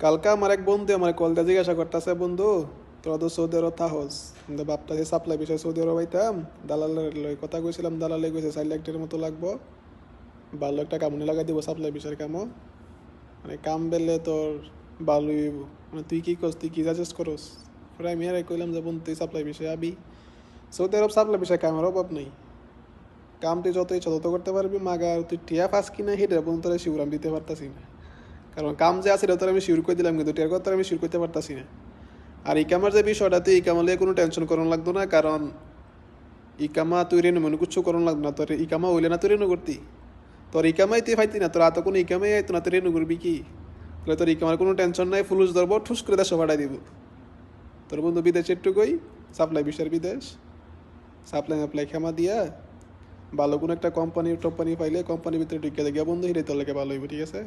কালকে আমার এক বন্ধু আমার কলটা জিজ্ঞাসা করতেছে, বন্ধু তোরা তো সৌদি আরব থাহস, কিন্তু ভাবতেছি সাপ্লাই বিষয়ে সৌদি আরব আইতাম। দালালের লই কথা কইছিলাম, দালালে কইছে 4 লাখ টাকার মতো লাগবো, ভালো একটা কামনে লাগাই দিব সাপ্লাই বিষয়ের কামও। মানে কাম বেলে তোর ভালোই হইব। মানে তুই কি করস, তুই কি সাজেস্ট করস? পরে আমি আর কইলাম যে বন্ধু তুই সাপ্লাই বিষয়ে আবি, সৌদি আরব সাপ্লাই বিষয়ে কামের অভাব নেই। কাম তুই যত ইচ্ছা তত করতে পারবি, মাগার তুই টিয়া পাস কিনা সেটা বন্ধু তোরা শিউর আমি দিতে পারতাছি না। কারণ কাম যে আছে তোর আমি শিউর করে দিলাম, কিন্তু টিয়ার কথা আমি শিউর করতে পারতাছি না। আর ইকামার যে বিষয়টা, তুই ইকামা লিয়ে কোনো টেনশন করন লাগতো না, কারণ ইকামা তুই রেনু মনে কিছু করন লাগতো না। তোর ইকামা হইলে না তুই রেনু করতি, তোর ইকামাই তুই পাইতি না, তোর এত কোনো ইকামাই আইতো না, তুই রেনু করবি কি? তাহলে তোর ইকামার কোনো টেনশন নাই, ফুলুস ধরবো ঠুস করে দেশে পাঠাই দিব। তোর বন্ধু বিদেশ একটু কই, সাপ্লাই বিষয়ের বিদেশ, সাপ্লাই অ্যাপ্লাই খেমা দিয়া ভালো কোনো একটা কোম্পানি পাইলে কোম্পানির ভিতরে ঢুকে গিয়া বন্ধু হিরে তোর লেগে ভালো হইব, ঠিক আছে?